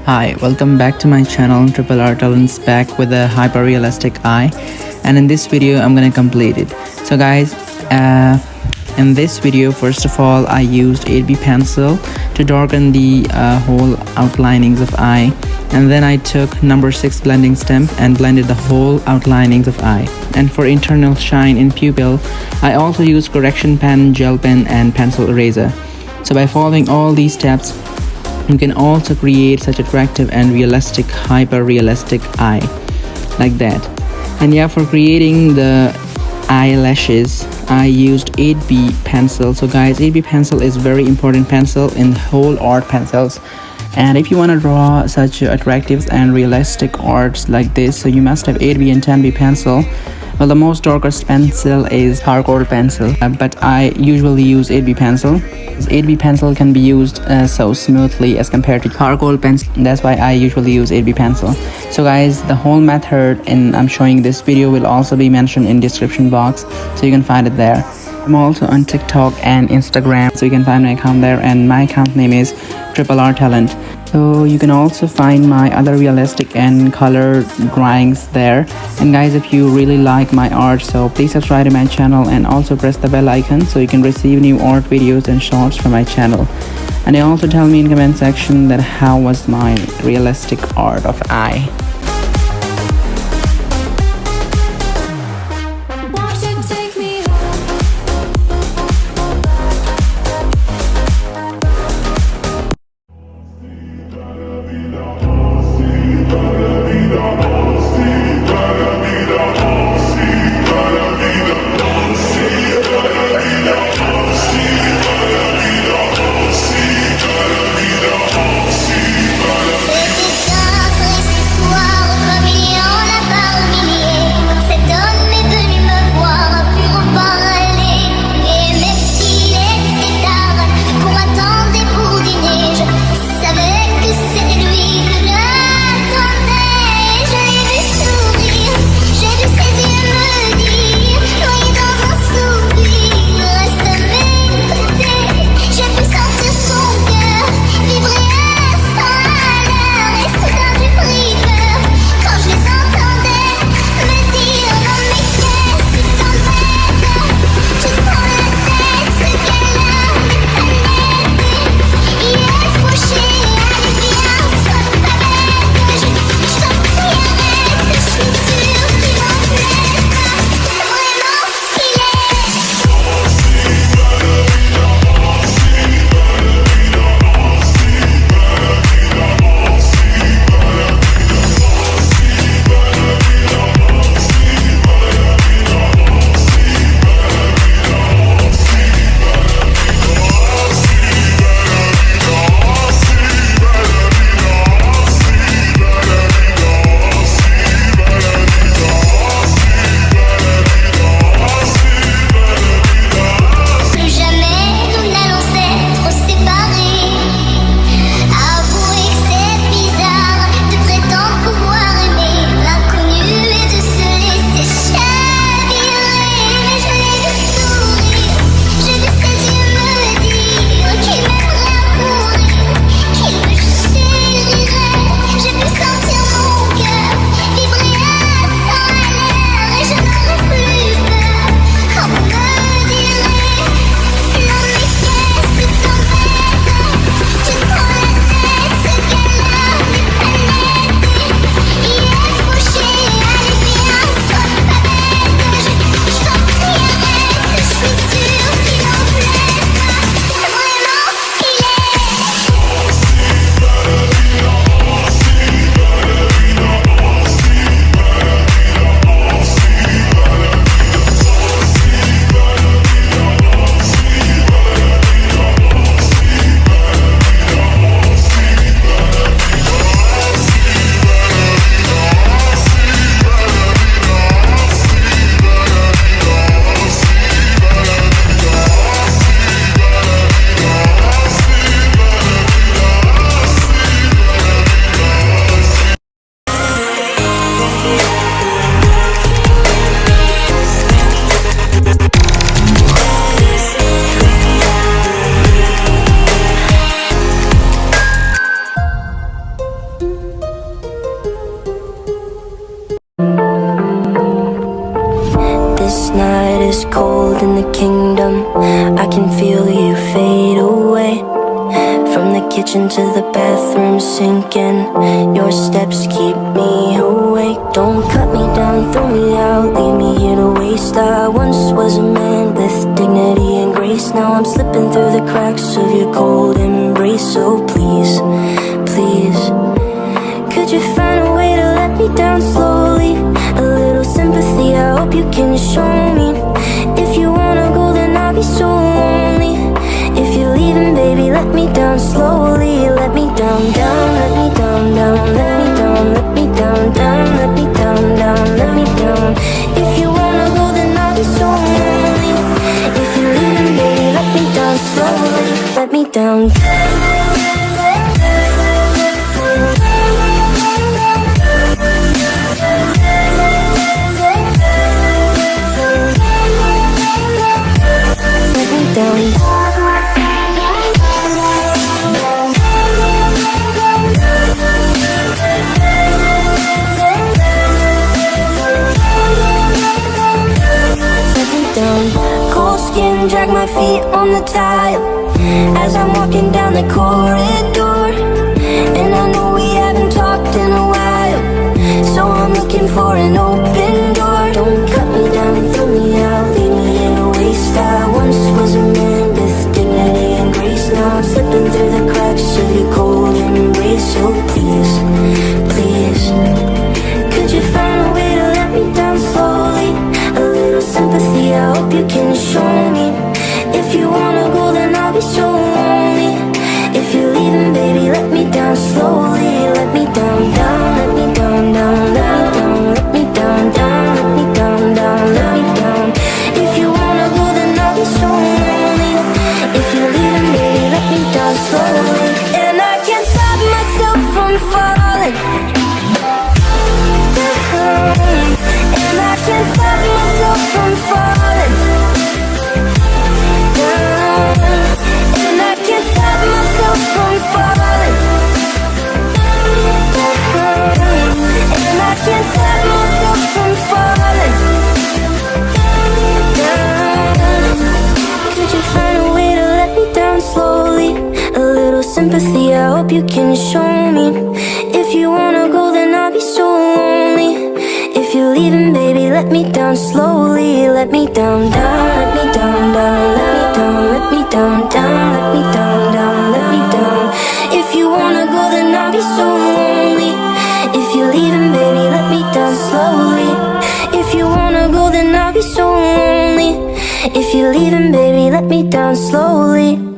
Hi, welcome back to my channel. Triple Artology back with a hyper realistic eye, and in this video I'm gonna complete it. So guys, in this video, first of all, I used 8B pencil to darken the whole outlinings of eye, and then I took number 6 blending stamp and blended the whole outlinings of eye. And for internal shine in pupil, I also used correction pen, gel pen and pencil eraser. So by following all these steps, you can also create such attractive and realistic, hyper realistic eye like that. And yeah, for creating the eyelashes, I used 8B pencil. So guys, 8B pencil is very important pencil in the whole art pencils, and if you want to draw such attractive and realistic arts like this, so you must have 8B and 10B pencil. Well, the most darkest pencil is charcoal pencil, but I usually use 8B pencil. 8B pencil can be used so smoothly as compared to charcoal pencil. That's why I usually use 8B pencil. So guys, the whole method I'm showing this video will also be mentioned in description box, so you can find it there. I'm also on TikTok and Instagram, so you can find my account there, and my account name is Triple R Talent. So you can also find my other realistic and color drawings there. And guys, if you really like my art, so please subscribe to my channel and also press the bell icon so you can receive new art videos and shorts from my channel. And also tell me in comment section that how was my realistic art of eye. Wow. night is cold in the kingdom. I can feel you fade away. From the kitchen to the bathroom sinking, your steps keep me awake. Don't cut me down, throw me out, leave me here to waste. I once was a man with dignity and grace. Now I'm slipping through the cracks of your cold embrace. So please, please, could you find a way to let me down slowly? A little sympathy, I hope you can show me. If you wanna go, then I'll be so lonely. If you're leaving, baby, let me down slowly. Let me down, down, let me down, down, let me down, let me down, down, let me down, down, let me down. If you wanna go, then I'll be so lonely. If you're leaving, baby, let me down slowly. Let me down. Let me down. Cold skin, drag my feet on the tile as I'm walking down the corridor. And I know we haven't talked in a while, so I'm looking for an open door. Don't cut me down, throw me out, leave me in a waste. I once was a man with dignity and grace. Now I'm slipping through the cracks of your cold embrace. So please, please, could you find a way to let me down slowly? A little sympathy, I hope you can show me. If you wanna go, then I'll be so lonely. If you're leaving, baby, let me down slowly. Let me down, down, let me down, down, let me down, let me down, down, down, let me down. If you wanna go, then I'll be so lonely. If you're leaving, baby, let me down slowly. And I can't stop myself from falling down. And I can't stop myself from falling down. And I can't stop myself from falling down. And I can't stop myself from falling down. Could you find a way to let me down slowly? A little sympathy, I hope you can show me. If you wanna go, then I'll be so lonely. If you're leaving, baby, let me down slowly. Let me down, down, let me down, down, let me down, let me down, down, let me down, down, let me down. If you wanna go, then I'll be so lonely. If you're leaving, baby, let me down slowly. If you wanna go, then I'll be so lonely. If you're leaving, baby, let me down slowly.